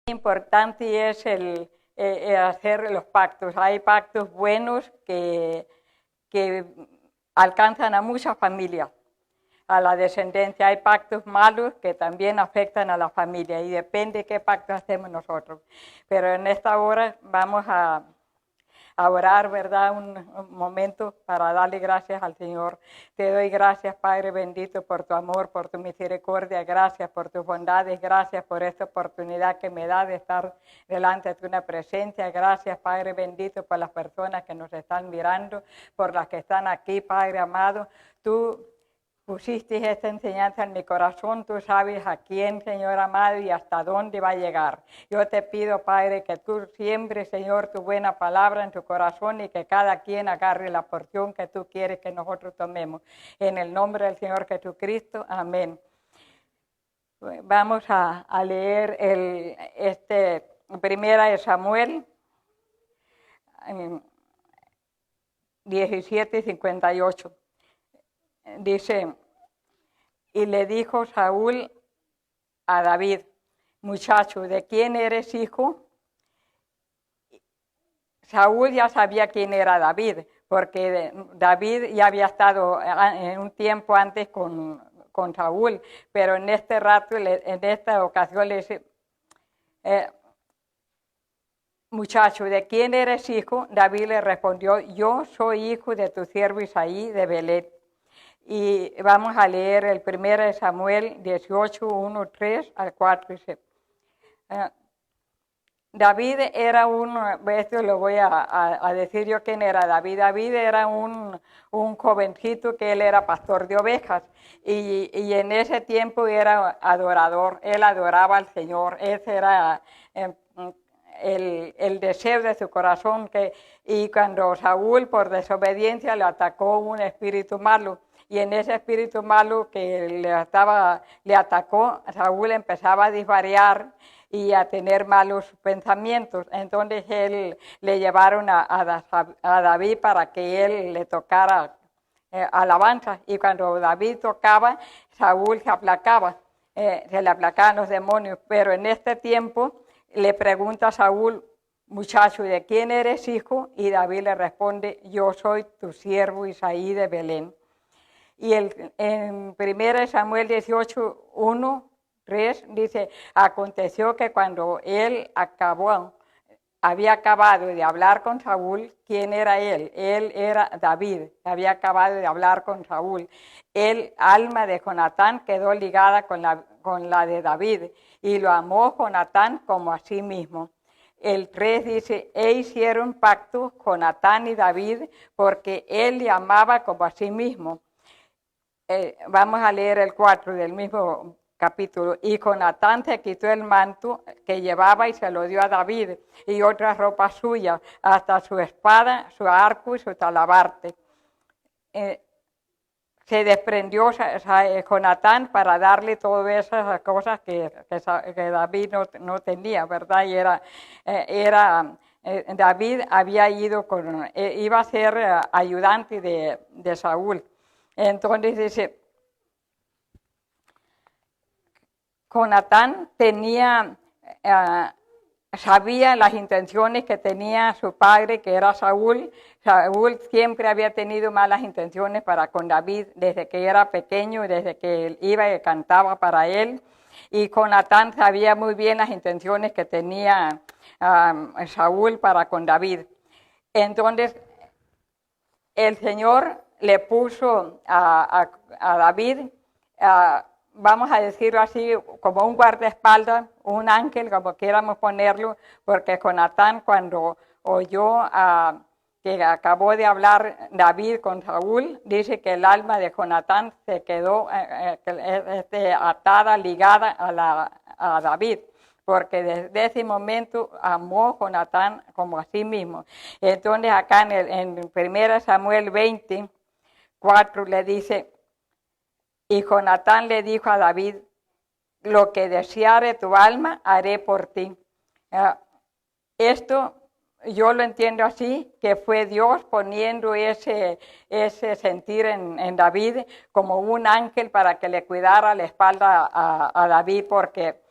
Importante es el hacer los pactos. Hay pactos buenos que alcanzan a muchas familias, a la descendencia. Hay pactos malos que también afectan a la familia y depende qué pacto hacemos nosotros. Pero en esta hora vamos a orar, ¿verdad? Un momento para darle gracias al Señor. Te doy gracias, Padre bendito, por tu amor, por tu misericordia. Gracias por tus bondades. Gracias por esta oportunidad que me da de estar delante de tu presencia. Gracias, Padre bendito, por las personas que nos están mirando, por las que están aquí, Padre amado. Tú pusiste esta enseñanza en mi corazón, tú sabes a quién, Señor amado, y hasta dónde va a llegar. Yo te pido, Padre, que tú siembres, Señor, tu buena palabra en tu corazón y que cada quien agarre la porción que tú quieres que nosotros tomemos. En el nombre del Señor Jesucristo, amén. Vamos a leer Primera de Samuel 17:58. Dice, y le dijo Saúl a David, muchacho, ¿de quién eres hijo? Saúl ya sabía quién era David, porque David ya había estado en un tiempo antes con Saúl, pero en este rato, en esta ocasión le dice, muchacho, ¿de quién eres hijo? David le respondió, yo soy hijo de tu siervo Isaí de Belén. Y vamos a leer el 1 Samuel 18, 1, 3 al 4. Dice, David era esto lo voy a decir yo quién era David. David era un jovencito que él era pastor de ovejas y en ese tiempo era adorador, él adoraba al Señor, ese era el deseo de su corazón. Y cuando Saúl por desobediencia le atacó un espíritu malo, y en ese espíritu malo que le atacó, Saúl empezaba a desvariar y a tener malos pensamientos. Entonces él le llevaron a David para que él le tocara alabanza. Y cuando David tocaba, Saúl se aplacaba, se le aplacaban los demonios. Pero en este tiempo le pregunta a Saúl, muchacho, ¿de quién eres hijo? Y David le responde, yo soy tu siervo Isaí de Belén. Y en 1 Samuel 18, 1, 3 dice, aconteció que cuando él había acabado de hablar con Saúl, ¿quién era él? Él era David, había acabado de hablar con Saúl. El alma de Jonatán quedó ligada con la de David y lo amó Jonatán como a sí mismo. El 3 dice, e hicieron pacto Jonatán y David porque él le amaba como a sí mismo. Vamos a leer el 4 del mismo capítulo. Y Jonatán se quitó el manto que llevaba y se lo dio a David y otras ropas suyas, hasta su espada, su arco y su talabarte. Se desprendió Jonatán para darle todas esas cosas que David no tenía, ¿verdad? Y David había iba a ser ayudante de Saúl. Entonces dice, Jonatán sabía las intenciones que tenía su padre, que era Saúl. Saúl siempre había tenido malas intenciones para con David desde que era pequeño, desde que él iba y cantaba para él. Y Jonatán sabía muy bien las intenciones que tenía Saúl para con David. Entonces, el Señor le puso a David, vamos a decirlo así, como un guardaespaldas, un ángel, como quieramos ponerlo, porque Jonatán, cuando oyó que acabó de hablar David con Saúl, dice que el alma de Jonatán se quedó atada, ligada a David, porque desde ese momento amó Jonatán como a sí mismo. Entonces acá en 1 Samuel 20:4 le dice, y Jonatán le dijo a David, lo que deseare tu alma, haré por ti. Esto yo lo entiendo así, que fue Dios poniendo ese sentir en David como un ángel para que le cuidara la espalda a David, porque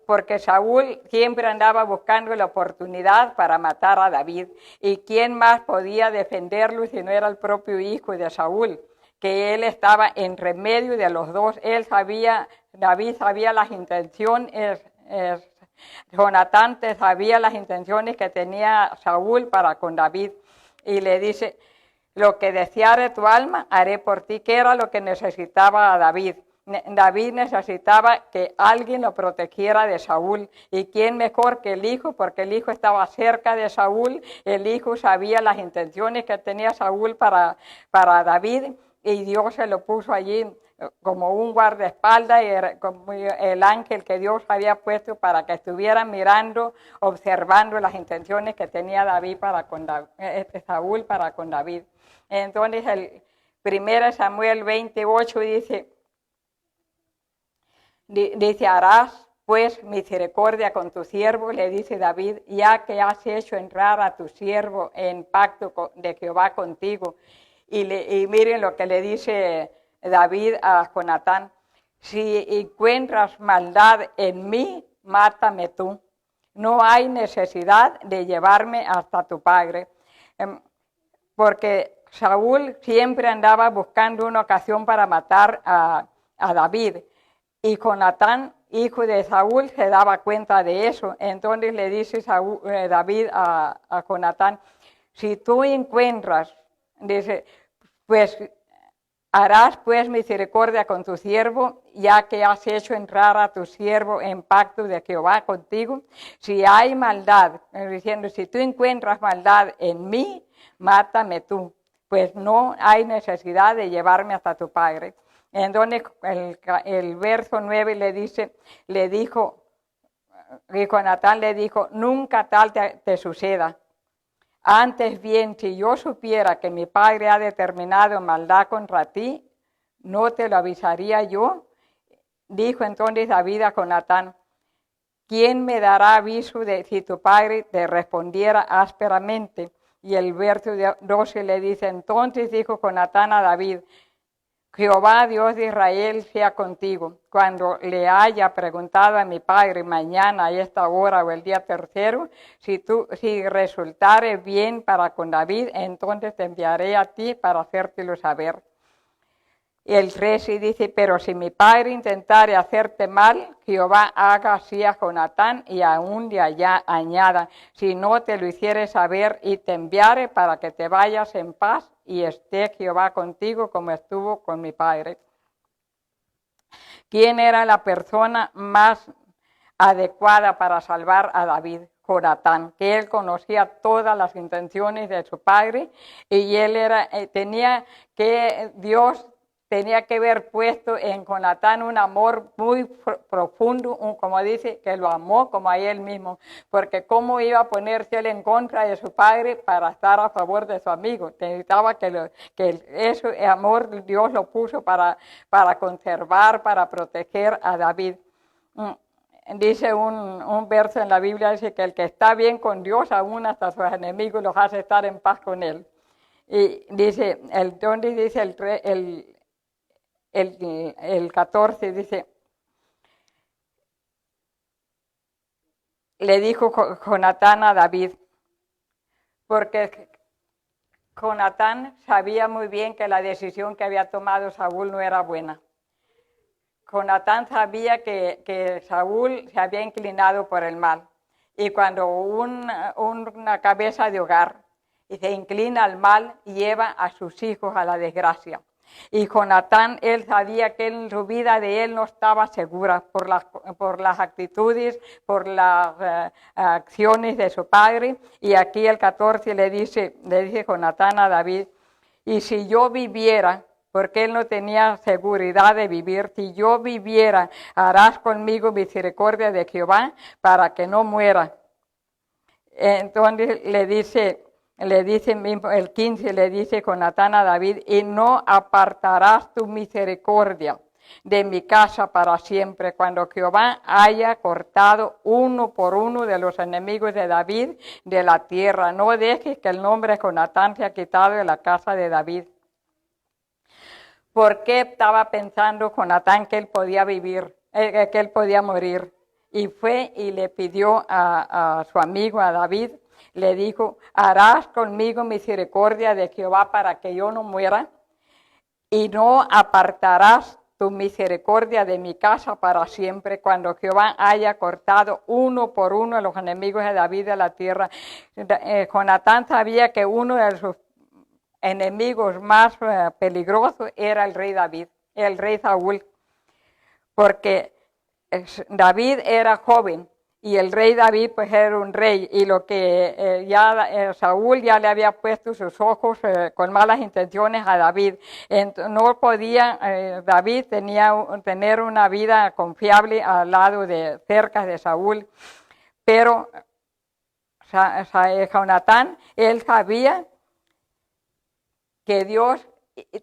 porque Saúl siempre andaba buscando la oportunidad para matar a David. ¿Y quién más podía defenderlo si no era el propio hijo de Saúl? Que él estaba entre medio de los dos. David sabía las intenciones, Jonatán sabía las intenciones que tenía Saúl para con David. Y le dice, lo que deseare tu alma, haré por ti, que era lo que necesitaba David. David necesitaba que alguien lo protegiera de Saúl. ¿Y quién mejor que el hijo? Porque el hijo estaba cerca de Saúl. El hijo sabía las intenciones que tenía Saúl para David. Y Dios se lo puso allí como un guardaespaldas, y como el ángel que Dios había puesto para que estuviera mirando, observando las intenciones que tenía David Saúl para con David. Entonces el 1 Samuel 28 dice, harás pues misericordia con tu siervo, le dice David, ya que has hecho entrar a tu siervo en pacto de Jehová contigo. Y miren lo que le dice David a Jonatán, si encuentras maldad en mí, mátame tú. No hay necesidad de llevarme hasta tu padre. Porque Saúl siempre andaba buscando una ocasión para matar a David. Y Jonatán, hijo de Saúl, se daba cuenta de eso. Entonces le dice David a Jonatán, si tú encuentras, dice, pues harás pues misericordia con tu siervo, ya que has hecho entrar a tu siervo en pacto de Jehová contigo. Si hay maldad, diciendo, si tú encuentras maldad en mí, mátame tú, pues no hay necesidad de llevarme hasta tu padre. Entonces el verso 9 le dijo, y Jonatán le dijo, nunca tal te suceda. Antes bien, si yo supiera que mi padre ha determinado maldad contra ti, ¿no te lo avisaría yo? Dijo entonces David a Jonatán, ¿quién me dará aviso de si tu padre te respondiera ásperamente? Y el verso 12 le dice, entonces dijo Jonatán a David, Jehová, Dios de Israel, sea contigo. Cuando le haya preguntado a mi padre mañana a esta hora o el día tercero, si resultare bien para con David, entonces te enviaré a ti para hacértelo saber. Y el 13 dice, pero si mi padre intentare hacerte mal, Jehová haga así a Jonatán y aún de allá añada, si no te lo hiciere saber y te enviare para que te vayas en paz y esté Jehová contigo como estuvo con mi padre. ¿Quién era la persona más adecuada para salvar a David? Jonatán, que él conocía todas las intenciones de su padre y Dios tenía que haber puesto en Jonatán un amor muy profundo, como dice, que lo amó como a él mismo, porque cómo iba a ponerse él en contra de su padre para estar a favor de su amigo. Necesitaba que ese amor Dios lo puso para conservar, para proteger a David. Dice un verso en la Biblia, dice que el que está bien con Dios, aún hasta sus enemigos los hace estar en paz con él. Y dice, donde dice el 14, dice, le dijo Jonatán a David, porque Jonatán sabía muy bien que la decisión que había tomado Saúl no era buena. Jonatán sabía que Saúl se había inclinado por el mal. Y cuando una cabeza de hogar se inclina al mal, lleva a sus hijos a la desgracia. Y Jonatán, él sabía que en su vida de él no estaba segura por las actitudes, por las acciones de su padre. Y aquí el 14 le dice Jonatán a David, y si yo viviera, porque él no tenía seguridad de vivir, si yo viviera, harás conmigo misericordia de Jehová para que no muera. Entonces le dice el 15, le dice Jonatán a David, y no apartarás tu misericordia de mi casa para siempre, cuando Jehová haya cortado uno por uno de los enemigos de David de la tierra. No dejes que el nombre de Jonatán sea quitado de la casa de David. ¿Por qué estaba pensando Jonatán que él podía vivir, que él podía morir? y fue y le pidió a su amigo, a David, le dijo, harás conmigo misericordia de Jehová para que yo no muera, y no apartarás tu misericordia de mi casa para siempre, cuando Jehová haya cortado uno por uno a los enemigos de David de la tierra. Jonatán sabía que uno de sus enemigos más peligrosos era el rey David, el rey Saúl, porque David era joven y el rey David pues era un rey, y lo que Saúl ya le había puesto sus ojos con malas intenciones a David. No podía David tener una vida confiable al lado cerca de Saúl, pero Jonatán, él sabía que Dios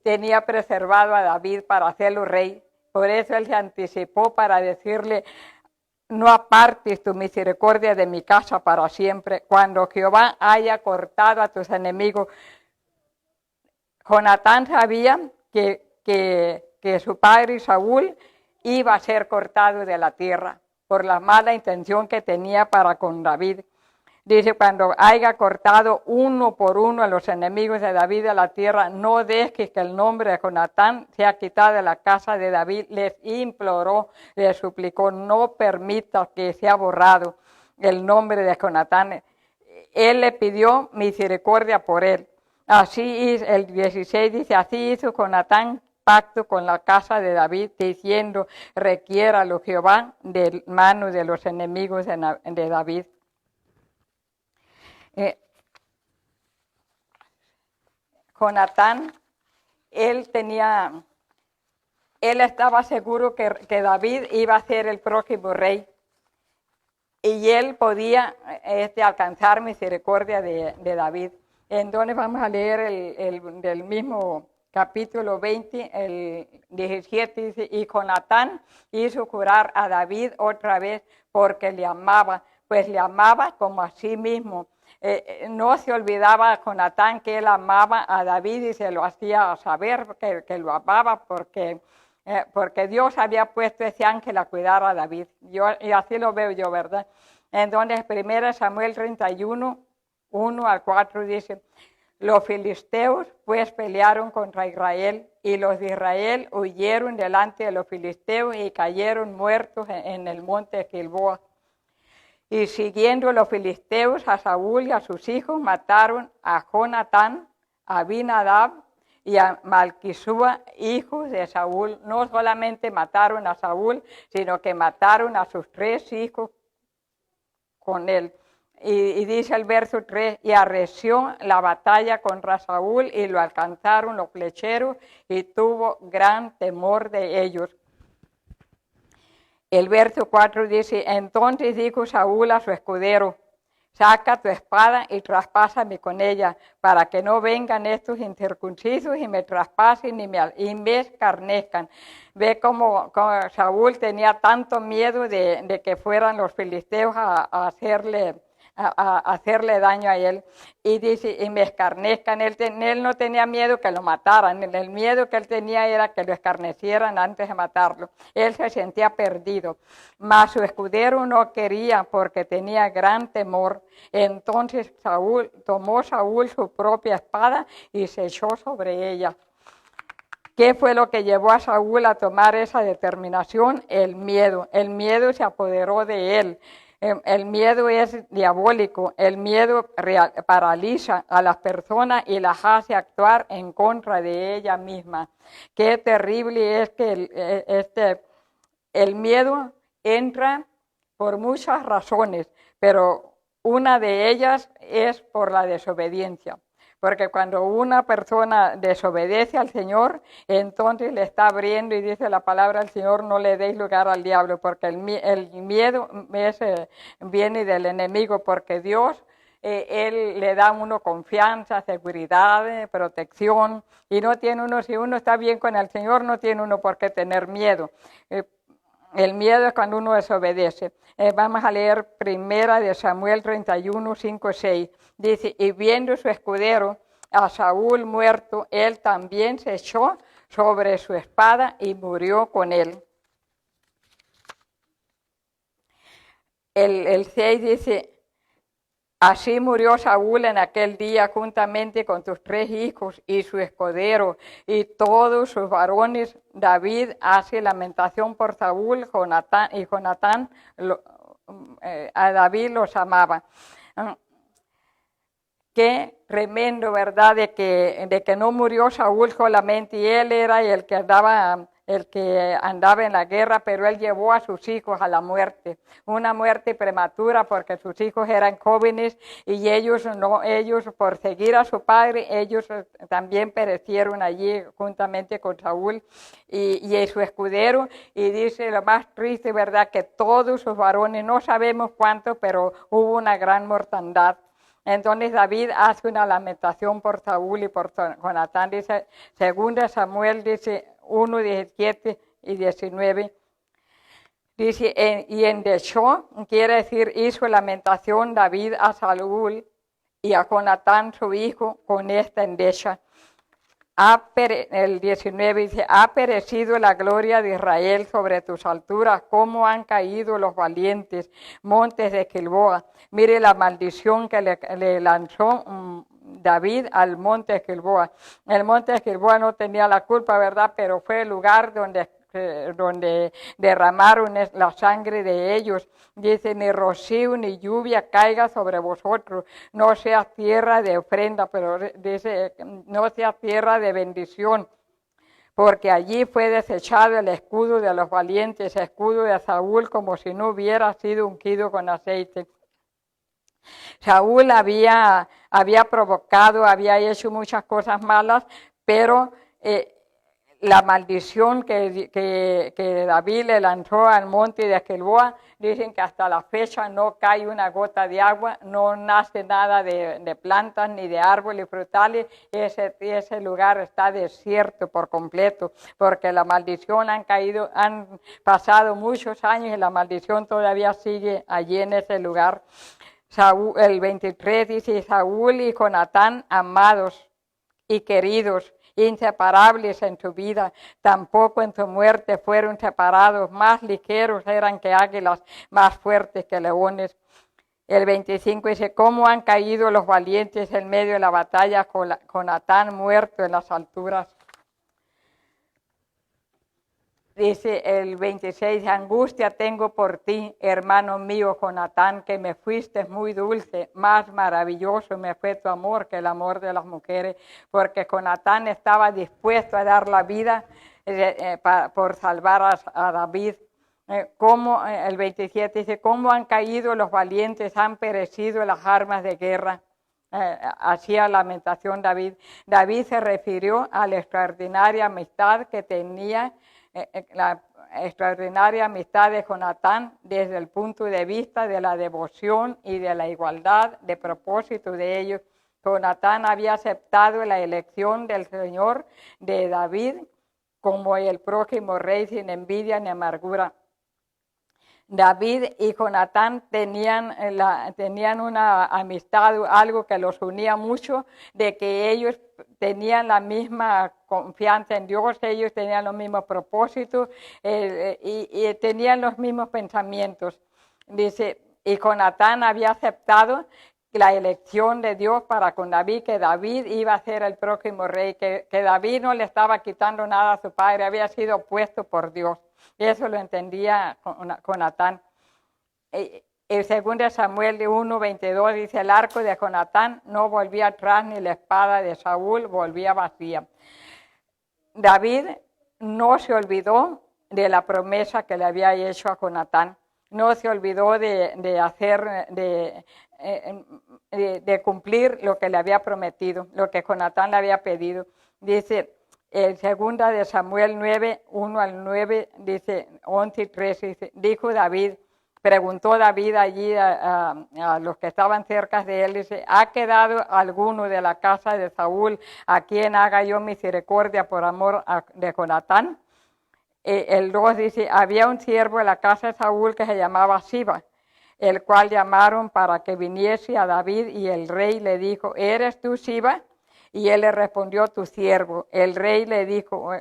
tenía preservado a David para hacerlo rey. Por eso él se anticipó para decirle, no apartes tu misericordia de mi casa para siempre, cuando Jehová haya cortado a tus enemigos. Jonatán sabía que su padre Saúl iba a ser cortado de la tierra por la mala intención que tenía para con David. Dice, cuando haya cortado uno por uno a los enemigos de David de la tierra, no dejes que el nombre de Jonatán sea quitado de la casa de David. Les imploró, les suplicó, no permita que sea borrado el nombre de Jonatán. Él le pidió misericordia por él. Así el 16 dice, así hizo Jonatán pacto con la casa de David, diciendo, requiéralo Jehová de mano de los enemigos de David. Jonatán, él estaba seguro que David iba a ser el próximo rey, y él podía alcanzar misericordia de David. Entonces vamos a leer del mismo capítulo 20, el 17, dice, y Jonatán hizo jurar a David otra vez porque le amaba, pues le amaba como a sí mismo. No se olvidaba Jonatán que él amaba a David y se lo hacía saber que lo amaba porque Dios había puesto ese ángel a cuidar a David. Y así lo veo yo, ¿verdad? Entonces, 1 Samuel 31, 1 al 4 dice, los filisteos pues pelearon contra Israel, y los de Israel huyeron delante de los filisteos y cayeron muertos en el monte Gilboa. Y siguiendo los filisteos a Saúl y a sus hijos, mataron a Jonatán, a Abinadab y a Malquisúa, hijos de Saúl. No solamente mataron a Saúl, sino que mataron a sus 3 hijos con él. Y dice el verso 3, y arreció la batalla contra Saúl y lo alcanzaron los flecheros y tuvo gran temor de ellos. El verso 4 dice, entonces dijo Saúl a su escudero, saca tu espada y traspásame con ella, para que no vengan estos incircuncisos y me traspasen y me escarnezcan. Ve cómo Saúl tenía tanto miedo de que fueran los filisteos a hacerle daño a él. Y dice, y me escarnezcan. Él no tenía miedo que lo mataran. El miedo que él tenía era que lo escarnecieran antes de matarlo. Él se sentía perdido. Mas su escudero no quería porque tenía gran temor. Entonces tomó Saúl su propia espada y se echó sobre ella. ¿Qué fue lo que llevó a Saúl a tomar esa determinación? El miedo. El miedo se apoderó de él. El miedo es diabólico, el miedo paraliza a las personas y las hace actuar en contra de ella misma. Qué terrible es que el miedo entra por muchas razones, pero una de ellas es por la desobediencia. Porque cuando una persona desobedece al Señor, entonces le está abriendo, y dice la palabra del Señor, no le deis lugar al diablo, porque el miedo viene del enemigo, porque Dios, Él le da a uno confianza, seguridad, protección, y no tiene uno, si uno está bien con el Señor, no tiene uno por qué tener miedo. El miedo es cuando uno desobedece. Vamos a leer 1 Samuel 31, 5, 6. Dice, y viendo su escudero a Saúl muerto, él también se echó sobre su espada y murió con él. el 6 dice, así murió Saúl en aquel día juntamente con sus 3 hijos y su escudero y todos sus varones. David hace lamentación por Saúl, y Jonatán a David los amaba. Qué tremendo, ¿verdad? De que no murió Saúl solamente, y él era el que andaba en la guerra, pero él llevó a sus hijos a la muerte, una muerte prematura porque sus hijos eran jóvenes y ellos por seguir a su padre, ellos también perecieron allí juntamente con Saúl y su escudero. Y dice lo más triste, ¿verdad? Que todos sus varones, no sabemos cuántos, pero hubo una gran mortandad. Entonces David hace una lamentación por Saúl y por Jonatán. Dice, 2 Samuel, dice 1, 17 y 19. Dice, y endechó, quiere decir, hizo lamentación David a Saúl y a Jonatán su hijo con esta endecha. El 19 dice, ha perecido la gloria de Israel sobre tus alturas, cómo han caído los valientes montes de Gilboa. Mire la maldición que le lanzó David al monte de Gilboa. El monte de Gilboa no tenía la culpa, ¿verdad? Pero fue el lugar donde derramaron la sangre de ellos. Dice, ni rocío ni lluvia caiga sobre vosotros, no sea tierra de ofrenda, pero dice, no sea tierra de bendición, porque allí fue desechado el escudo de los valientes, escudo de Saúl, como si no hubiera sido ungido con aceite. Saúl había provocado, había hecho muchas cosas malas, pero la maldición que David le lanzó al monte de Gilboa, dicen que hasta la fecha no cae una gota de agua, no nace nada de plantas ni de árboles frutales. Ese lugar está desierto por completo, porque la maldición han pasado muchos años y la maldición todavía sigue allí en ese lugar. El 23 dice, Saúl y Jonatán, amados y queridos, inseparables en su vida, tampoco en su muerte fueron separados, más ligeros eran que águilas, más fuertes que leones. El 25 dice, ¿cómo han caído los valientes en medio de la batalla, con Jonatán muerto en las alturas? Dice el 26, angustia tengo por ti, hermano mío Jonatán, que me fuiste muy dulce, más maravilloso me fue tu amor que el amor de las mujeres, porque Jonatán estaba dispuesto a dar la vida por salvar a David. El 27 dice, ¿cómo han caído los valientes, han perecido las armas de guerra? Hacía lamentación David. David se refirió a la extraordinaria amistad que tenía, la extraordinaria amistad de Jonatán desde el punto de vista de la devoción y de la igualdad de propósito de ellos. Jonatán había aceptado la elección del Señor de David como el próximo rey sin envidia ni amargura. David y Jonatán tenían una amistad, algo que los unía mucho, de que ellos tenían la misma confianza en Dios, ellos tenían los mismos propósitos y tenían los mismos pensamientos. Dice, y Jonatán había aceptado la elección de Dios para con David, que David iba a ser el próximo rey, que David no le estaba quitando nada a su padre, había sido puesto por Dios. Y eso lo entendía Jonatán. El 2 Samuel 1:22 dice, el arco de Jonatán no volvía atrás, ni la espada de Saúl volvía vacía. David no se olvidó de la promesa que le había hecho a Jonatán, no se olvidó de cumplir lo que le había prometido, lo que Jonatán le había pedido. Dice, el 2 de Samuel 9, 1 al 9, dice 11 y 13, dice, dijo David, preguntó David allí a los que estaban cerca de él, dice, ¿ha quedado alguno de la casa de Saúl a quien haga yo misericordia por amor de Jonatán? El 2 dice, había un siervo en la casa de Saúl que se llamaba Siba, el cual llamaron para que viniese a David, y el rey le dijo, ¿eres tú Siba? Y él le respondió, tu siervo. El rey le dijo,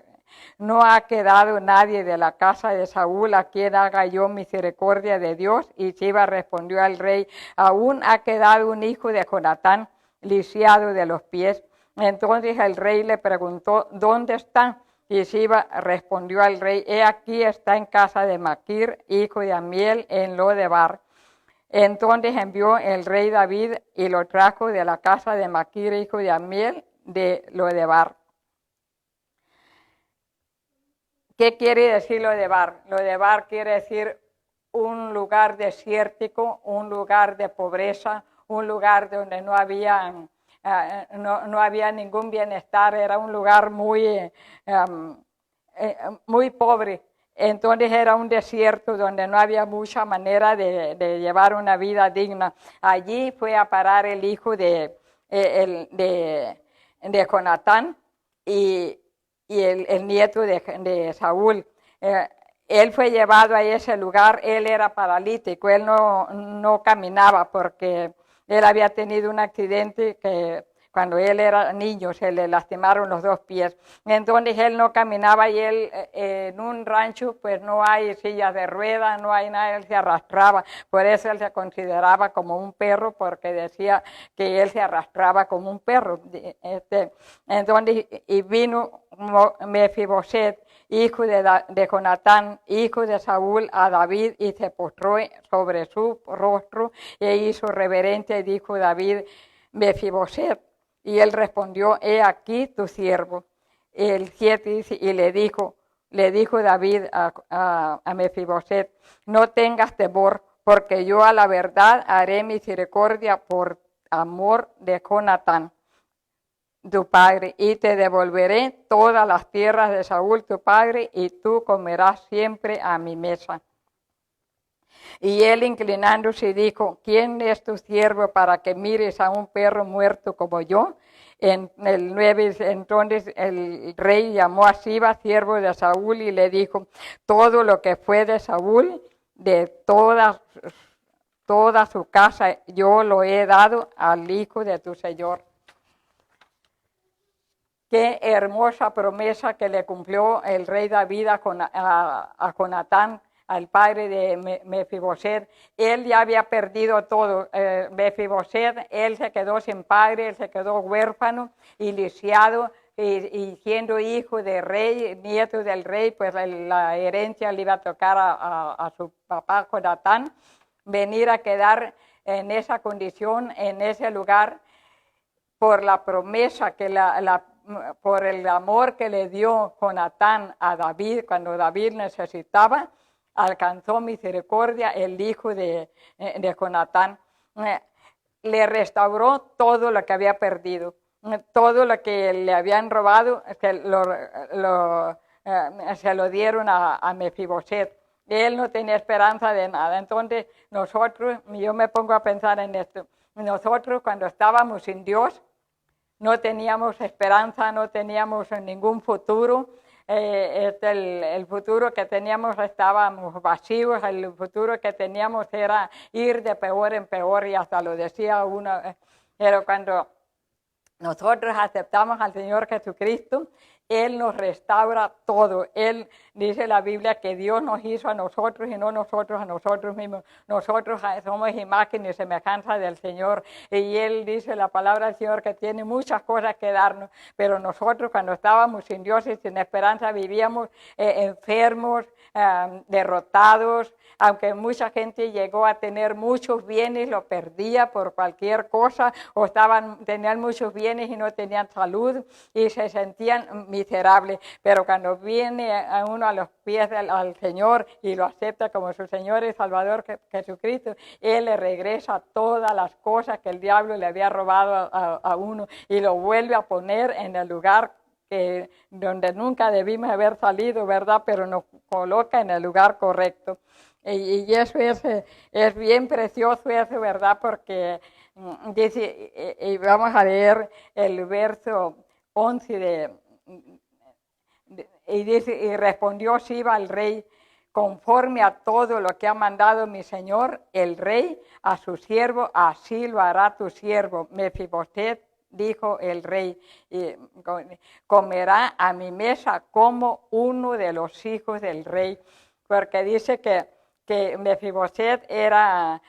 No ha quedado nadie de la casa de Saúl a quien haga yo misericordia de Dios. Y Siba respondió al rey, aún ha quedado un hijo de Jonatán, lisiado de los pies. Entonces el rey le preguntó, ¿dónde está? Y Siba respondió al rey, he aquí está en casa de Maquir, hijo de Amiel, en Lodebar. Entonces envió el rey David y lo trajo de la casa de Maquir, hijo de Amiel, de Lodebar. ¿Qué quiere decir Lodebar? Lodebar quiere decir un lugar desértico, un lugar de pobreza, un lugar donde no había ningún bienestar, era un lugar muy pobre. Entonces era un desierto donde no había mucha manera de llevar una vida digna. Allí fue a parar el hijo de Jonatán y el nieto de Saúl. Él fue llevado a ese lugar, él era paralítico, él no caminaba porque él había tenido un accidente que cuando él era niño se le lastimaron los 2 pies. Entonces él no caminaba y él en un rancho pues no hay sillas de ruedas, no hay nada, él se arrastraba. Por eso él se consideraba como un perro porque decía que él se arrastraba como un perro. Entonces y vino Mefiboset, hijo de Jonatán, hijo de Saúl, a David y se postró sobre su rostro e hizo reverencia y dijo David, Mefiboset. Y él respondió, he aquí tu siervo. El 7 dice, y le dijo David a Mefiboset, no tengas temor, porque yo a la verdad haré misericordia por amor de Jonatán, tu padre, y te devolveré todas las tierras de Saúl, tu padre, y tú comerás siempre a mi mesa. Y él inclinándose dijo, ¿quién es tu siervo para que mires a un perro muerto como yo? En el 9, entonces el rey llamó a Siba, siervo de Saúl, y le dijo, todo lo que fue de Saúl, de toda su casa, yo lo he dado al hijo de tu señor. Qué hermosa promesa que le cumplió el rey David a Jonatán, al padre de Mefiboset. Él ya había perdido todo. Mefiboset, él se quedó sin padre, él se quedó huérfano y lisiado, y siendo hijo de rey, nieto del rey, pues la herencia le iba a tocar a su papá Jonatán. Venir a quedar en esa condición, en ese lugar, por la promesa que por el amor que le dio Jonatán a David cuando David necesitaba, alcanzó misericordia el hijo de Jonatán. Le restauró todo lo que había perdido, todo lo que le habían robado, se lo dieron a Mefiboset. Él no tenía esperanza de nada. Entonces yo me pongo a pensar en esto. Nosotros cuando estábamos sin Dios, no teníamos esperanza, no teníamos ningún futuro. El futuro que teníamos estábamos vacíos, el futuro que teníamos era ir de peor en peor, y hasta lo decía uno. Pero cuando nosotros aceptamos al Señor Jesucristo, Él nos restaura todo. Él dice la Biblia que Dios nos hizo a nosotros y no nosotros a nosotros mismos. Nosotros somos imagen y semejanza del Señor. Y Él dice la palabra del Señor que tiene muchas cosas que darnos. Pero nosotros cuando estábamos sin Dios y sin esperanza vivíamos enfermos, derrotados. Aunque mucha gente llegó a tener muchos bienes, lo perdía por cualquier cosa, o tenían muchos bienes y no tenían salud y se sentían miserables. Pero cuando viene a uno a los pies al Señor y lo acepta como su Señor y Salvador Jesucristo, Él le regresa todas las cosas que el diablo le había robado a uno y lo vuelve a poner en el lugar donde nunca debimos haber salido, ¿verdad? Pero nos coloca en el lugar correcto. Y eso es bien precioso eso, ¿verdad? Porque dice, y vamos a leer el verso 11 y dice, y respondió Siba al rey, conforme a todo lo que ha mandado mi señor, el rey, a su siervo, así lo hará tu siervo, Mefiboset, dijo el rey, comerá a mi mesa como uno de los hijos del rey, porque dice que Mefiboset era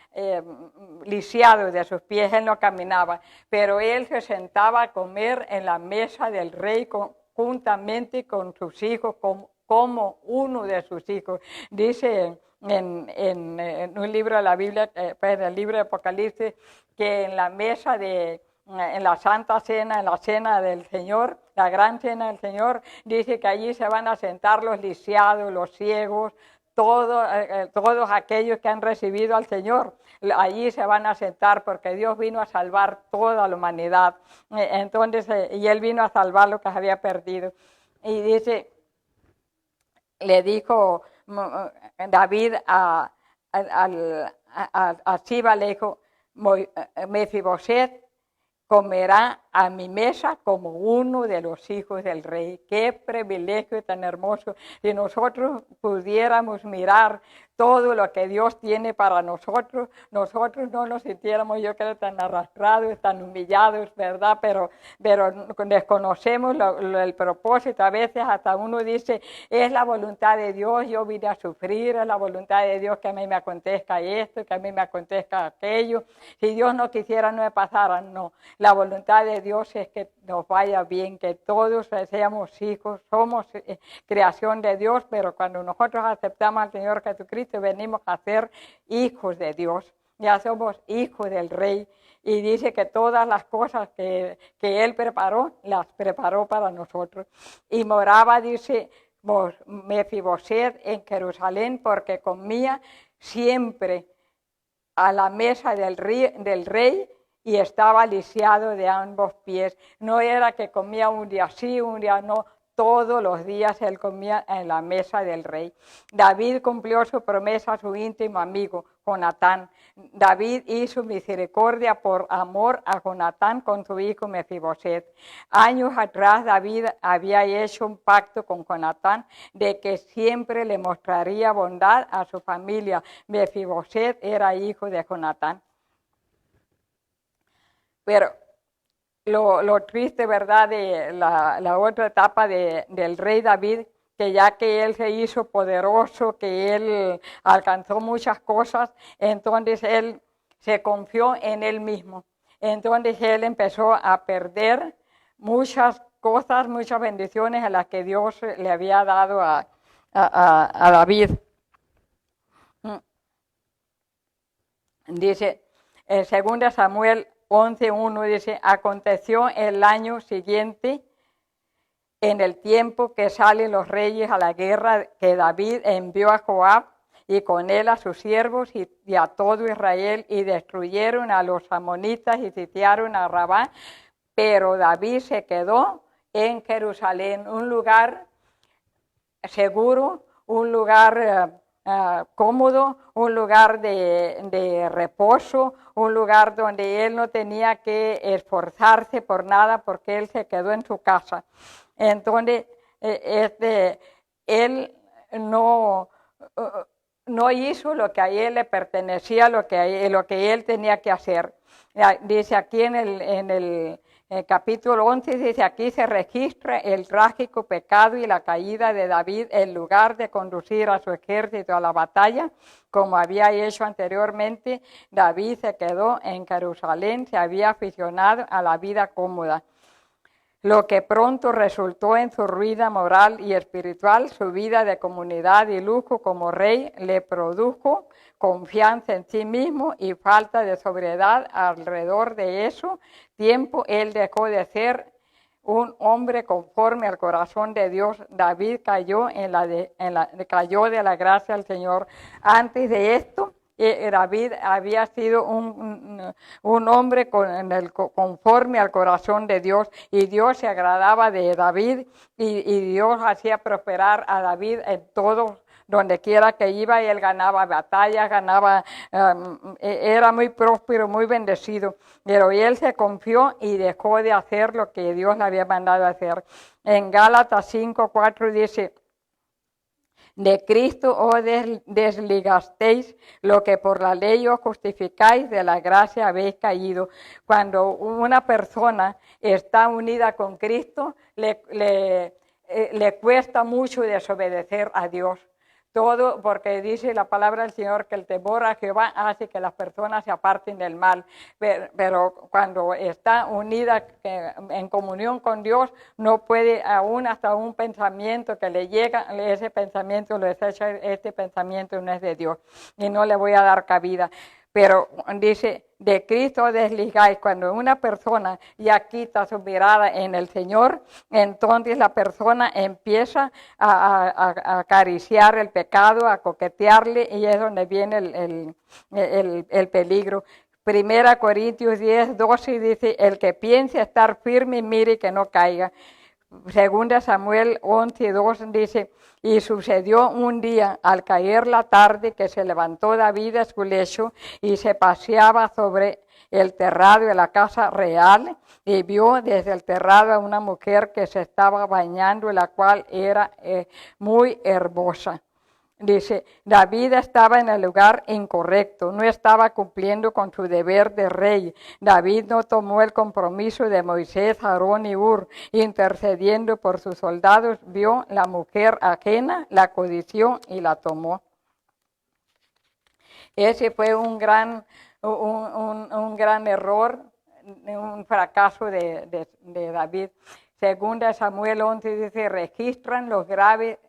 lisiado de sus pies, él no caminaba, pero él se sentaba a comer en la mesa del rey juntamente con sus hijos, como uno de sus hijos. Dice en un libro de la Biblia, pues en el libro de Apocalipsis, que en la mesa en la Santa Cena, en la Cena del Señor, la Gran Cena del Señor, dice que allí se van a sentar los lisiados, los ciegos, todos aquellos que han recibido al Señor. Allí se van a sentar porque Dios vino a salvar toda la humanidad. Entonces, y Él vino a salvar lo que se había perdido. Y dice, le dijo David a Siba, le dijo, Mefiboset comerá a mi mesa como uno de los hijos del rey. Qué privilegio tan hermoso. Si nosotros pudiéramos mirar todo lo que Dios tiene para nosotros no nos sintiéramos, yo creo, tan arrastrados, tan humillados, ¿verdad? Pero desconocemos el propósito. A veces hasta uno dice, es la voluntad de Dios, yo vine a sufrir, es la voluntad de Dios que a mí me acontezca esto, que a mí me acontezca aquello. Si Dios no quisiera, no me pasara, no. La voluntad de Dios es que nos vaya bien, que todos seamos hijos, somos creación de Dios, pero cuando nosotros aceptamos al Señor Jesucristo, venimos a ser hijos de Dios, ya somos hijos del Rey, y dice que todas las cosas que Él preparó, las preparó para nosotros. Y moraba, dice Mefiboset, en Jerusalén, porque comía siempre a la mesa del rey y estaba lisiado de ambos pies. No era que comía un día sí, un día no. Todos los días él comía en la mesa del rey. David cumplió su promesa a su íntimo amigo, Jonatán. David hizo misericordia por amor a Jonatán con su hijo Mefiboset. Años atrás David había hecho un pacto con Jonatán de que siempre le mostraría bondad a su familia. Mefiboset era hijo de Jonatán. Pero lo triste, ¿verdad?, de la otra etapa del rey David, que ya que él se hizo poderoso, que él alcanzó muchas cosas, entonces él se confió en él mismo. Entonces él empezó a perder muchas cosas, muchas bendiciones a las que Dios le había dado a David. Dice, en 2 Samuel 11:1 dice, aconteció el año siguiente, en el tiempo que salen los reyes a la guerra, que David envió a Joab y con él a sus siervos y a todo Israel, y destruyeron a los amonitas y sitiaron a Rabá, pero David se quedó en Jerusalén, un lugar seguro, un lugar cómodo, un lugar de reposo, un lugar donde él no tenía que esforzarse por nada porque él se quedó en su casa. Entonces, él no hizo lo que a él le pertenecía, lo que él tenía que hacer. Dice aquí en el capítulo 11, dice, aquí se registra el trágico pecado y la caída de David en lugar de conducir a su ejército a la batalla, como había hecho anteriormente. David se quedó en Jerusalén, se había aficionado a la vida cómoda, lo que pronto resultó en su ruina moral y espiritual. Su vida de comunidad y lujo como rey le produjo confianza en sí mismo y falta de sobriedad. Alrededor de eso tiempo él dejó de ser un hombre conforme al corazón de Dios. David cayó cayó de la gracia del Señor. Antes de esto, David había sido un hombre conforme al corazón de Dios, y Dios se agradaba de David, y Dios hacía prosperar a David en todo. Donde quiera que iba, él ganaba batallas, era muy próspero, muy bendecido. Pero él se confió y dejó de hacer lo que Dios le había mandado hacer. En Gálatas 5:4 dice, De Cristo os desligasteis, lo que por la ley os justificáis, de la gracia habéis caído. Cuando una persona está unida con Cristo, le cuesta mucho desobedecer a Dios. Todo porque dice la palabra del Señor que el temor a Jehová hace que las personas se aparten del mal. Pero cuando está unida en comunión con Dios, no puede aún hasta un pensamiento que le llega, ese pensamiento lo desecha, este pensamiento no es de Dios y no le voy a dar cabida. Pero dice, de Cristo desligáis. Cuando una persona ya quita su mirada en el Señor, entonces la persona empieza a acariciar el pecado, a coquetearle, y es donde viene el peligro. 1 Corintios 10, 12 dice, el que piense estar firme, mire que no caiga. 2 Samuel 11, 2 dice, y sucedió un día al caer la tarde que se levantó David de su lecho y se paseaba sobre el terrado de la casa real y vio desde el terrado a una mujer que se estaba bañando, la cual era muy hermosa. Dice, David estaba en el lugar incorrecto, no estaba cumpliendo con su deber de rey. David no tomó el compromiso de Moisés, Aarón y Hur, intercediendo por sus soldados, vio la mujer ajena, la codició y la tomó. Ese fue un gran error, un fracaso de David. Segunda Samuel 11 dice, registran los graves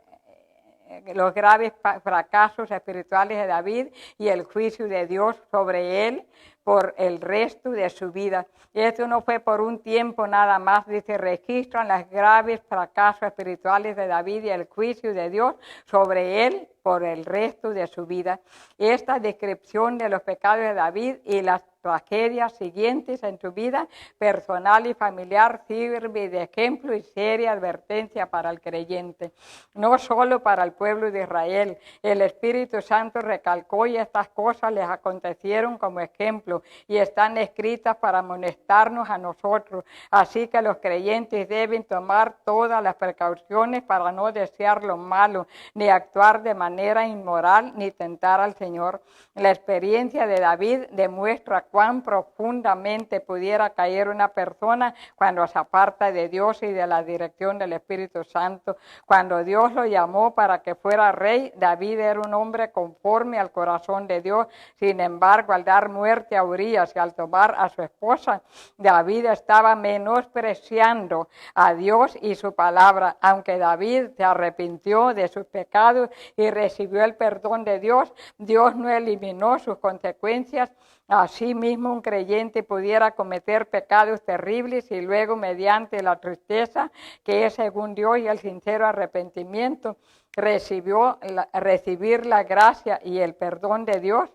fracasos espirituales de David y el juicio de Dios sobre él por el resto de su vida. Esto no fue por un tiempo nada más, dice, registran los graves fracasos espirituales de David y el juicio de Dios sobre él por el resto de su vida. Esta descripción de los pecados de David y las tragedias siguientes en su vida personal y familiar sirve de ejemplo y seria advertencia para el creyente, no solo para el pueblo de Israel. El Espíritu Santo recalcó y estas cosas les acontecieron como ejemplo y están escritas para amonestarnos a nosotros. Así que los creyentes deben tomar todas las precauciones para no desear lo malo, ni actuar de manera inmoral, ni tentar al Señor. La experiencia de David demuestra cuán profundamente pudiera caer una persona cuando se aparta de Dios y de la dirección del Espíritu Santo. Cuando Dios lo llamó para que fuera rey, David era un hombre conforme al corazón de Dios. Sin embargo, al dar muerte a Urías y al tomar a su esposa, David estaba menospreciando a Dios y su palabra. Aunque David se arrepintió de sus pecados y recibió el perdón de Dios, Dios no eliminó sus consecuencias. Asimismo, un creyente pudiera cometer pecados terribles y luego, mediante la tristeza, que es según Dios, y el sincero arrepentimiento, recibir la gracia y el perdón de Dios,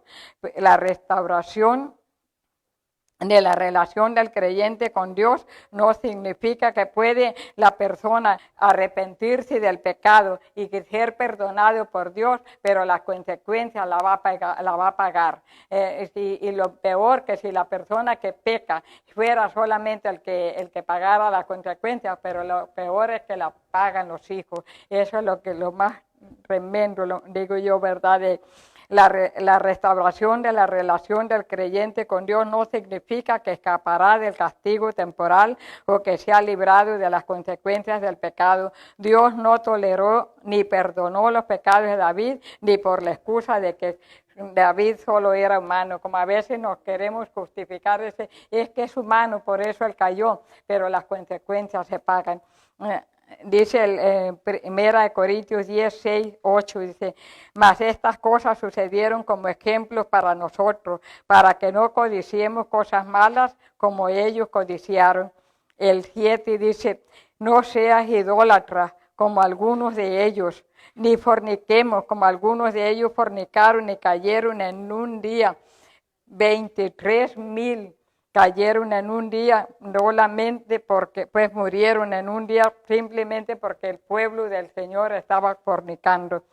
la restauración de la relación del creyente con Dios no significa que puede la persona arrepentirse del pecado y ser perdonado por Dios, pero las consecuencias la va a pagar. Y lo peor, que si la persona que peca fuera solamente el que pagara las consecuencias, pero lo peor es que la pagan los hijos. Eso es lo más tremendo, digo yo, ¿verdad? La restauración de la relación del creyente con Dios no significa que escapará del castigo temporal o que sea librado de las consecuencias del pecado. Dios no toleró ni perdonó los pecados de David, ni por la excusa de que David solo era humano, como a veces nos queremos justificar, es que es humano, por eso él cayó, pero las consecuencias se pagan. Dice el 1 Corintios 10, 6, 8, dice, mas estas cosas sucedieron como ejemplos para nosotros, para que no codiciemos cosas malas como ellos codiciaron. El 7 dice, no seas idólatra como algunos de ellos, ni forniquemos como algunos de ellos fornicaron y cayeron en un día. 23,000 cayeron en un día, solamente porque, pues murieron en un día simplemente porque el pueblo del Señor estaba fornicando.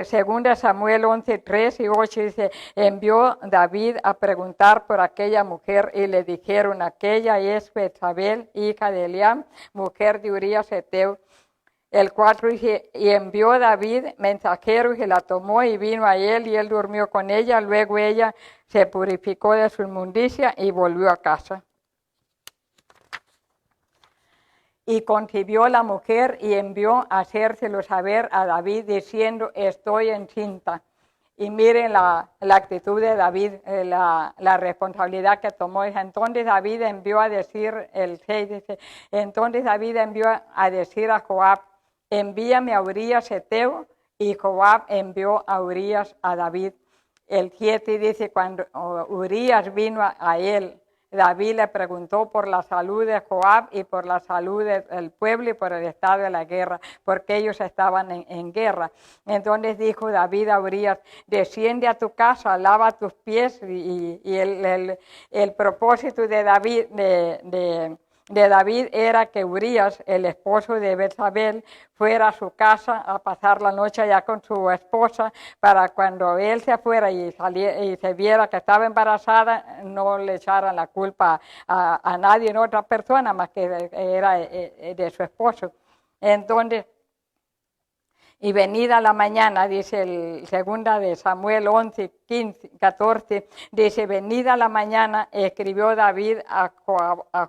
Segunda Samuel 11, 3 y 8 dice, envió David a preguntar por aquella mujer y le dijeron, aquella es Betsabé, hija de Eliam, mujer de Urías Heteo. El 4 dice, y envió David mensajeros y la tomó y vino a él y él durmió con ella. Luego ella se purificó de su inmundicia y volvió a casa. Y concibió la mujer y envió a hacérselo saber a David diciendo, estoy encinta. Y miren la actitud de David, la responsabilidad que tomó. Entonces David envió a decir, el 6 dice, entonces David envió a decir a Joab, envíame a Urías Heteo, y Joab envió a Urías a David. El 7 dice, cuando Urías vino a él, David le preguntó por la salud de Joab y por la salud del pueblo y por el estado de la guerra, porque ellos estaban en guerra. Entonces dijo David a Urías, desciende a tu casa, lava tus pies, y el propósito de David, de David era que Urías, el esposo de Betsabé, fuera a su casa a pasar la noche allá con su esposa, para cuando él se fuera y se viera que estaba embarazada, no le echaran la culpa a nadie, a otra persona, más que era de su esposo. Entonces, y venida la mañana, dice el segunda de Samuel 11, 15, 14, dice, venida la mañana, escribió David a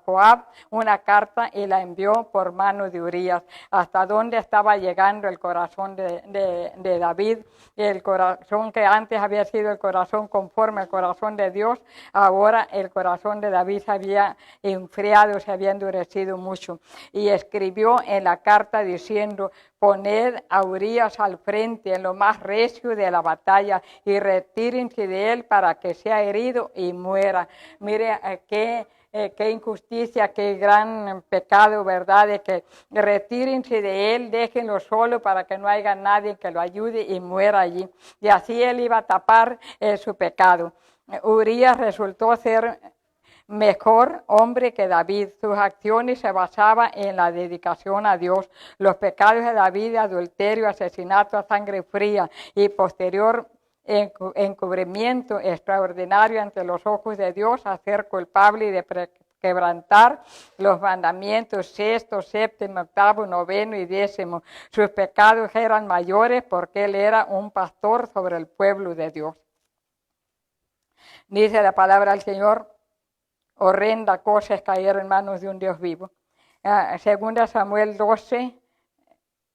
Joab una carta y la envió por mano de Urías, hasta donde estaba llegando el corazón de David, el corazón que antes había sido el corazón conforme al corazón de Dios, ahora el corazón de David se había enfriado, se había endurecido mucho. Y escribió en la carta diciendo, poned a Urías al frente en lo más recio de la batalla y retírense de él para que sea herido y muera. Mire qué injusticia, qué gran pecado, ¿verdad? De que retírense de él, déjenlo solo para que no haya nadie que lo ayude y muera allí. Y así él iba a tapar su pecado. Urías resultó ser mejor hombre que David. Sus acciones se basaban en la dedicación a Dios. Los pecados de David, adulterio, asesinato a sangre fría y posterior encubrimiento extraordinario ante los ojos de Dios, a ser culpable y de quebrantar los mandamientos sexto, séptimo, octavo, noveno y décimo. Sus pecados eran mayores porque él era un pastor sobre el pueblo de Dios. Dice la palabra del Señor, horrenda cosa es caer en manos de un Dios vivo. Segunda Samuel 12,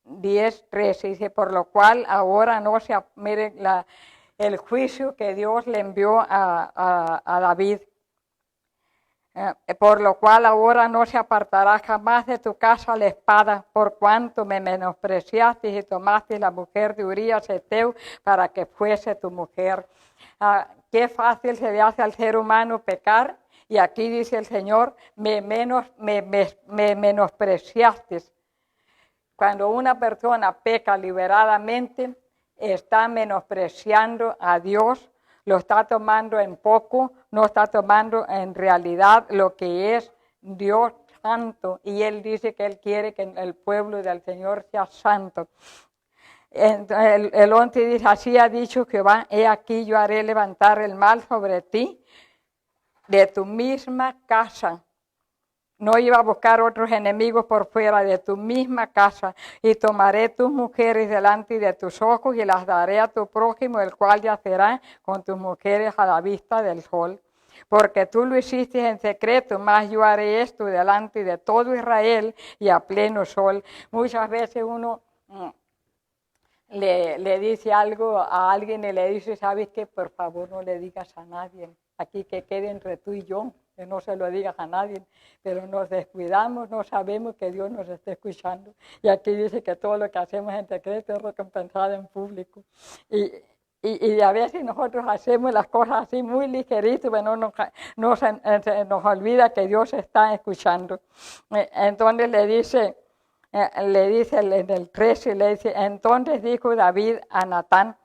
10, 13, dice, por lo cual ahora no se... Mire el juicio que Dios le envió a David. Por lo cual ahora no se apartará jamás de tu casa la espada, por cuanto me menospreciaste y tomaste la mujer de Urías Heteo para que fuese tu mujer. Qué fácil se le hace al ser humano pecar. Y aquí dice el Señor, me menospreciaste. Cuando una persona peca deliberadamente, está menospreciando a Dios, lo está tomando en poco, no está tomando en realidad lo que es Dios santo. Y Él dice que Él quiere que el pueblo del Señor sea santo. El 11 dice, así ha dicho Jehová, he aquí yo haré levantar el mal sobre ti, de tu misma casa. No iba a buscar otros enemigos por fuera, de tu misma casa, y tomaré tus mujeres delante de tus ojos y las daré a tu prójimo, el cual yacerá con tus mujeres a la vista del sol. Porque tú lo hiciste en secreto, mas yo haré esto delante de todo Israel y a pleno sol. Muchas veces uno le dice algo a alguien y le dice, ¿sabes qué? Por favor no le digas a nadie. Aquí que quede entre tú y yo, que no se lo digas a nadie, pero nos descuidamos, no sabemos que Dios nos está escuchando. Y aquí dice que todo lo que hacemos en secreto es recompensado en público. Y a veces nosotros hacemos las cosas así muy ligeritas, pero nos olvida que Dios está escuchando. Entonces le dice en el 13, le dice, entonces dijo David a Natán,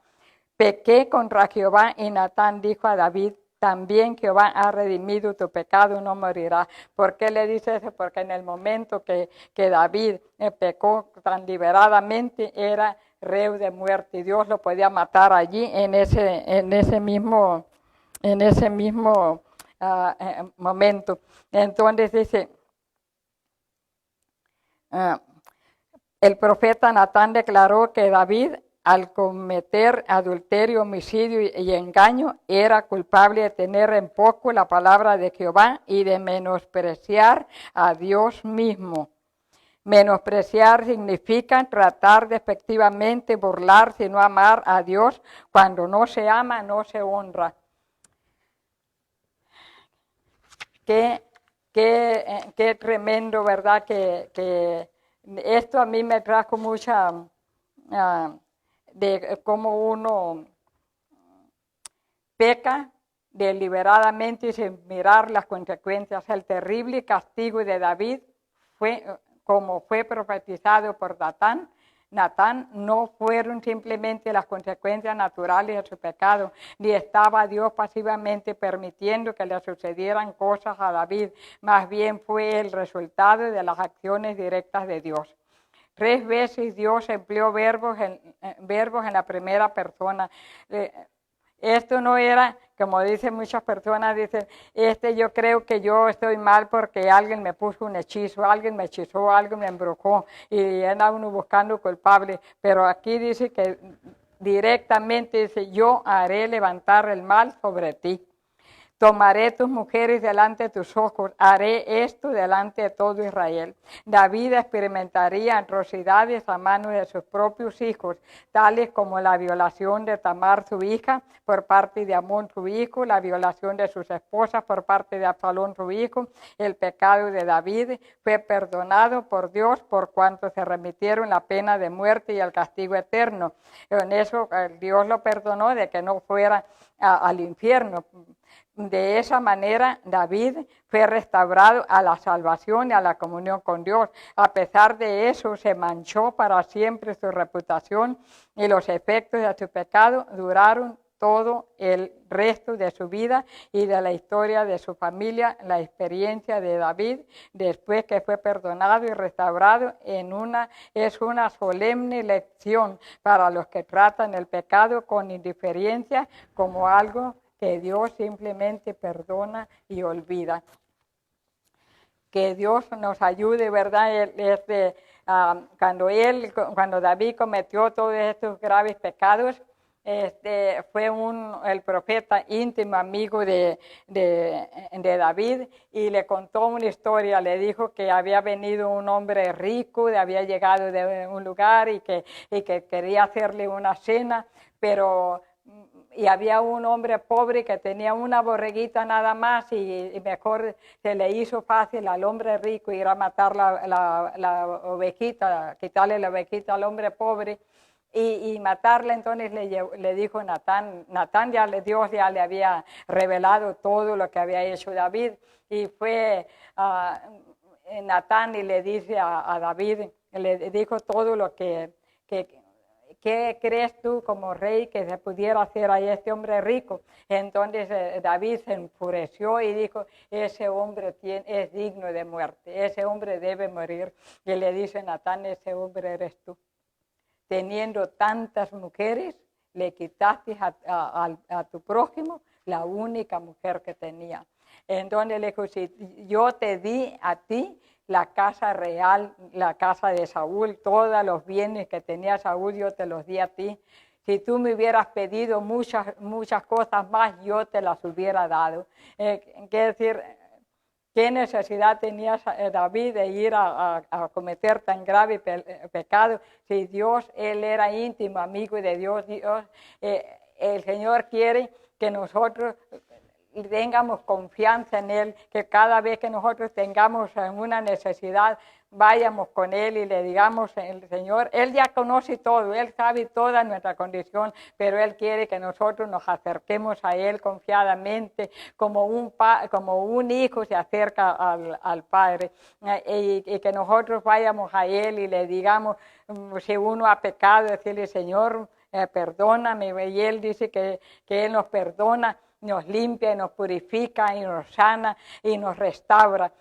pequé contra Jehová, y Natán dijo a David, también Jehová ha redimido tu pecado, no morirás. ¿Por qué le dice eso? Porque en el momento que David pecó tan liberadamente, era reo de muerte, y Dios lo podía matar allí en ese mismo momento. Entonces dice, El profeta Natán declaró que David, al cometer adulterio, homicidio y engaño, era culpable de tener en poco la palabra de Jehová y de menospreciar a Dios mismo. Menospreciar significa tratar despectivamente, burlarse y no amar a Dios. Cuando no se ama, no se honra. Qué tremendo, ¿verdad? Que esto a mí me trajo mucha de cómo uno peca deliberadamente y sin mirar las consecuencias. El terrible castigo de David fue, como fue profetizado por Natán, no fueron simplemente las consecuencias naturales de su pecado, ni estaba Dios pasivamente permitiendo que le sucedieran cosas a David, más bien fue el resultado de las acciones directas de Dios. 3 veces Dios empleó verbos en la primera persona. Esto no era, como dicen muchas personas, dicen, yo creo que yo estoy mal porque alguien me puso un hechizo, alguien me hechizó, alguien me embrujó y anda uno buscando culpable. Pero aquí dice que directamente dice, yo haré levantar el mal sobre ti. Tomaré tus mujeres delante de tus ojos, haré esto delante de todo Israel. David experimentaría atrocidades a manos de sus propios hijos, tales como la violación de Tamar, su hija, por parte de Amón, su hijo, la violación de sus esposas por parte de Absalón, su hijo. El pecado de David fue perdonado por Dios por cuanto se remitieron la pena de muerte y el castigo eterno. En eso Dios lo perdonó de que no fuera al infierno. De esa manera, David fue restaurado a la salvación y a la comunión con Dios. A pesar de eso, se manchó para siempre su reputación y los efectos de su pecado duraron todo el resto de su vida y de la historia de su familia. La experiencia de David, después que fue perdonado y restaurado, es una solemne lección para los que tratan el pecado con indiferencia como algo que Dios simplemente perdona y olvida. Que Dios nos ayude, ¿verdad? Cuando David cometió todos estos graves pecados, fue el profeta íntimo amigo de David y le contó una historia. Le dijo que había venido un hombre rico, había llegado de un lugar y que quería hacerle una cena, y había un hombre pobre que tenía una borreguita nada más y mejor se le hizo fácil al hombre rico ir a matar la ovejita, quitarle la ovejita al hombre pobre y matarla. Entonces le dijo Natán, Dios ya le había revelado todo lo que había hecho David y fue Natán y le dice a David, le dijo todo lo que ¿qué crees tú como rey que se pudiera hacer a este hombre rico? Entonces David se enfureció y dijo, ese hombre es digno de muerte, ese hombre debe morir. Y le dice Natán, ese hombre eres tú. Teniendo tantas mujeres, le quitaste a tu prójimo la única mujer que tenía. Entonces le dijo, si yo te di a ti la casa real, la casa de Saúl, todos los bienes que tenía Saúl, yo te los di a ti. Si tú me hubieras pedido muchas cosas más, yo te las hubiera dado. Quiere decir, ¿qué necesidad tenía David de ir a cometer tan grave pecado? Si Dios, él era íntimo amigo de Dios, el Señor quiere que nosotros tengamos confianza en Él, que cada vez que nosotros tengamos una necesidad, vayamos con Él y le digamos, el Señor, Él ya conoce todo, Él sabe toda nuestra condición, pero Él quiere que nosotros nos acerquemos a Él confiadamente, como un hijo se acerca al Padre, y que nosotros vayamos a Él y le digamos, si uno ha pecado, decirle, Señor, perdóname, y Él dice que Él nos perdona, nos limpia y nos purifica y nos sana y nos restaura.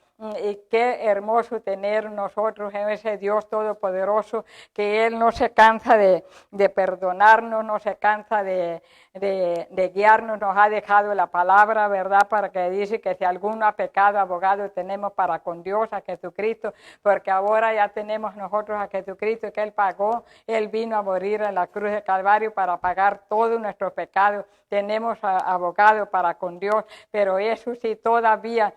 Y qué hermoso tener nosotros en ese Dios todopoderoso, que Él no se cansa de perdonarnos, no se cansa de de guiarnos, nos ha dejado la palabra, ¿verdad? Para que dice que si alguno ha pecado, abogado tenemos para con Dios, a Jesucristo, porque ahora ya tenemos nosotros a Jesucristo, que Él pagó, Él vino a morir en la cruz de Calvario para pagar todos nuestros pecados. Tenemos abogado para con Dios, pero eso sí todavía,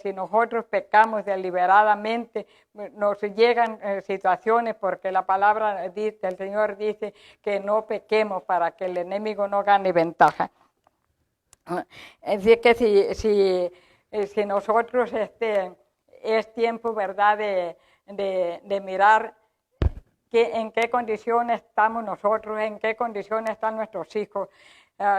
si nosotros pecamos deliberadamente, nos llegan situaciones porque la palabra dice, el Señor dice que no pequemos para que el enemigo no gane ventaja. Así que si nosotros es tiempo, ¿verdad?, de mirar en qué condiciones estamos nosotros, en qué condiciones están nuestros hijos.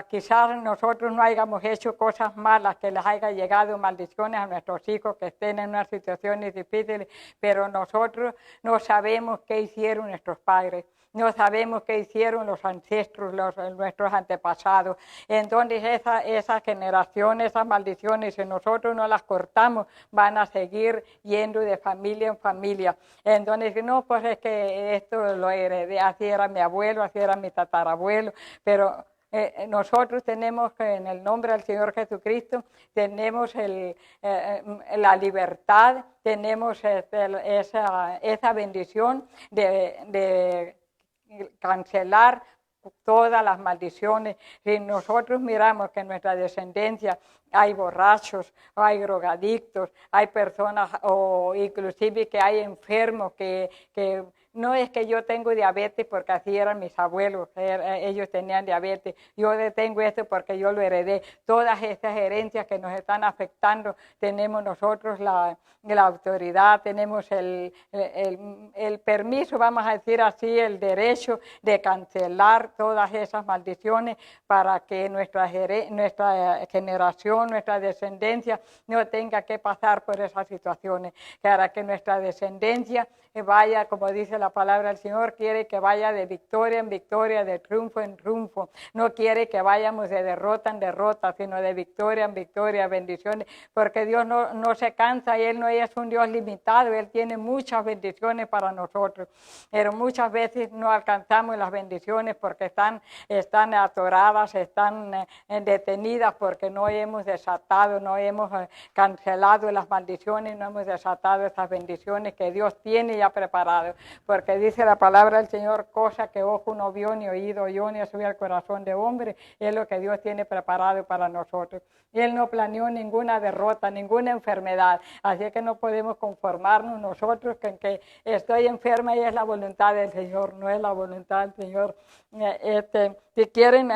Quizás nosotros no hayamos hecho cosas malas, que les haya llegado maldiciones a nuestros hijos que estén en unas situaciones difíciles, pero nosotros no sabemos qué hicieron nuestros padres. No sabemos qué hicieron los ancestros, nuestros antepasados. Entonces esa generación, esas maldiciones, si nosotros no las cortamos, van a seguir yendo de familia en familia. Entonces, no, pues es que esto lo heredé, así era mi abuelo, así era mi tatarabuelo, pero nosotros tenemos que, en el nombre del Señor Jesucristo, tenemos la libertad, tenemos esa bendición de cancelar todas las maldiciones. Si nosotros miramos que en nuestra descendencia hay borrachos, hay drogadictos, hay personas, o inclusive que hay enfermos que no es que yo tengo diabetes porque así eran mis abuelos, ellos tenían diabetes, yo tengo esto porque yo lo heredé. Todas estas herencias que nos están afectando, tenemos nosotros la autoridad, tenemos el permiso, vamos a decir así, el derecho de cancelar todas esas maldiciones para que nuestra generación, nuestra descendencia no tenga que pasar por esas situaciones, para que nuestra descendencia vaya, como dice la palabra del Señor, quiere que vaya de victoria en victoria, de triunfo en triunfo. No quiere que vayamos de derrota en derrota, sino de victoria en victoria, bendiciones, porque Dios no se cansa y Él no es un Dios limitado, Él tiene muchas bendiciones para nosotros, pero muchas veces no alcanzamos las bendiciones porque están atoradas, están detenidas porque no hemos desatado, no hemos cancelado las maldiciones, no hemos desatado esas bendiciones que Dios tiene ya preparado, porque dice la palabra del Señor, cosa que ojo no vio, ni oído oyó, ni ha subido al corazón de hombre, es lo que Dios tiene preparado para nosotros. Él no planeó ninguna derrota, ninguna enfermedad, así que no podemos conformarnos nosotros con que estoy enferma y es la voluntad del Señor, no es la voluntad del Señor. Si quieren,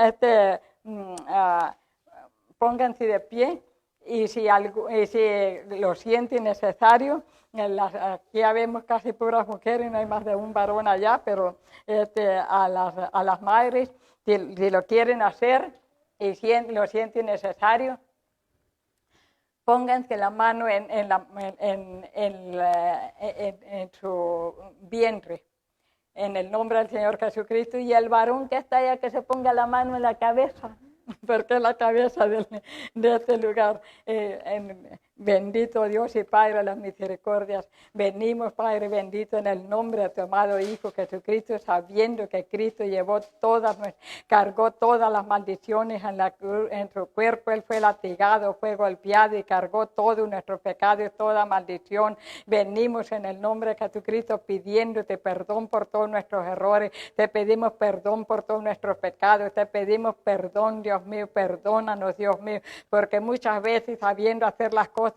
pónganse de pie y si lo sienten necesario. Aquí ya vemos casi puras mujeres, no hay más de un varón allá, pero a las madres, si lo quieren hacer y lo sienten necesario, pónganse la mano en su vientre, en el nombre del Señor Jesucristo, y el varón que está allá que se ponga la mano en la cabeza, porque es la cabeza de este lugar. Bendito Dios y Padre de las misericordias, venimos, Padre bendito, en el nombre de tu amado Hijo Jesucristo, sabiendo que Cristo cargó todas las maldiciones en su cuerpo. Él fue latigado, fue golpeado y cargó todo nuestro pecado y toda maldición. Venimos en el nombre de Jesucristo pidiéndote perdón por todos nuestros errores, te pedimos perdón por todos nuestros pecados, te pedimos perdón, Dios mío, perdónanos, Dios mío, porque muchas veces sabiendo hacer las cosas,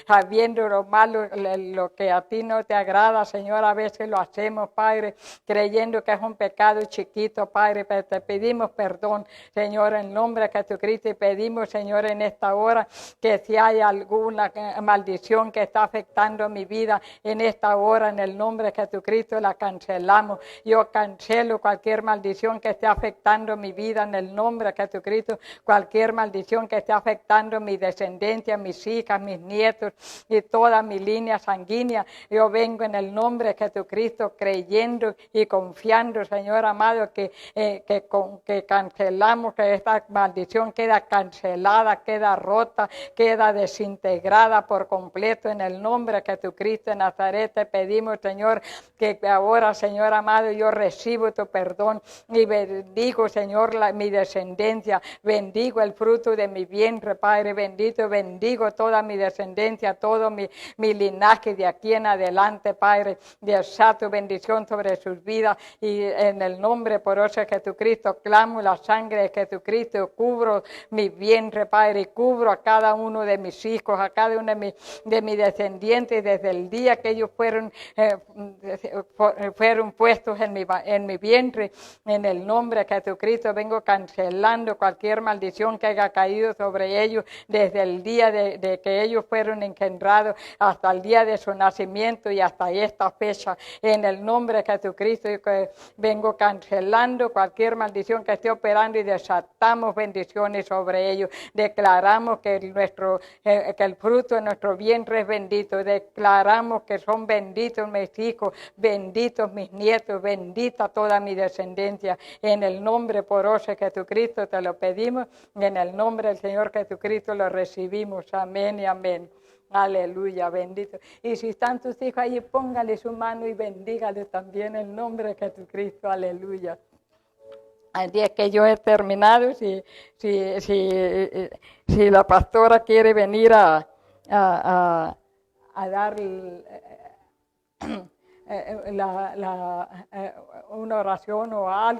sabiendo lo malo, lo que a ti no te agrada, Señor, a veces lo hacemos, Padre, creyendo que es un pecado chiquito, Padre, pero te pedimos perdón, Señor, en nombre de Jesucristo, y pedimos, Señor, en esta hora, que si hay alguna maldición que está afectando mi vida, en esta hora, en el nombre de Jesucristo, la cancelamos. Yo cancelo cualquier maldición que esté afectando mi vida, en el nombre de Jesucristo, cualquier maldición que esté afectando mi descendencia, mis hijas, mis nietos y toda mi línea sanguínea. Yo vengo en el nombre de Jesucristo creyendo y confiando, Señor amado, que cancelamos, que esta maldición queda cancelada, queda rota, queda desintegrada por completo en el nombre de Jesucristo de Nazaret. Te pedimos, Señor, que ahora, Señor amado, yo recibo tu perdón y bendigo, Señor, mi descendencia, bendigo el fruto de mi vientre, Padre bendito, bendigo toda mi descendencia, todo mi linaje de aquí en adelante, Padre, desato bendición sobre sus vidas y en el nombre poderoso de Jesucristo clamo la sangre de Jesucristo, cubro mi vientre, Padre, y cubro a cada uno de mis hijos, a cada uno de mis descendientes desde el día que ellos fueron puestos en mi vientre. En el nombre de Jesucristo vengo cancelando cualquier maldición que haya caído sobre ellos desde el día de que ellos fueron engendrados hasta el día de su nacimiento y hasta esta fecha. En el nombre de Jesucristo vengo cancelando cualquier maldición que esté operando y desatamos bendiciones sobre ellos. Declaramos que el fruto de nuestro vientre es bendito. Declaramos que son benditos mis hijos, benditos mis nietos, bendita toda mi descendencia. En el nombre poderoso de Jesucristo te lo pedimos y en el nombre del Señor Jesucristo lo recibimos. Amén y amén. Aleluya, bendito. Y si están tus hijos ahí, póngale su mano y bendígale también en el nombre de Jesucristo. Aleluya. Así es que yo he terminado. Si la pastora quiere venir a dar una oración o algo.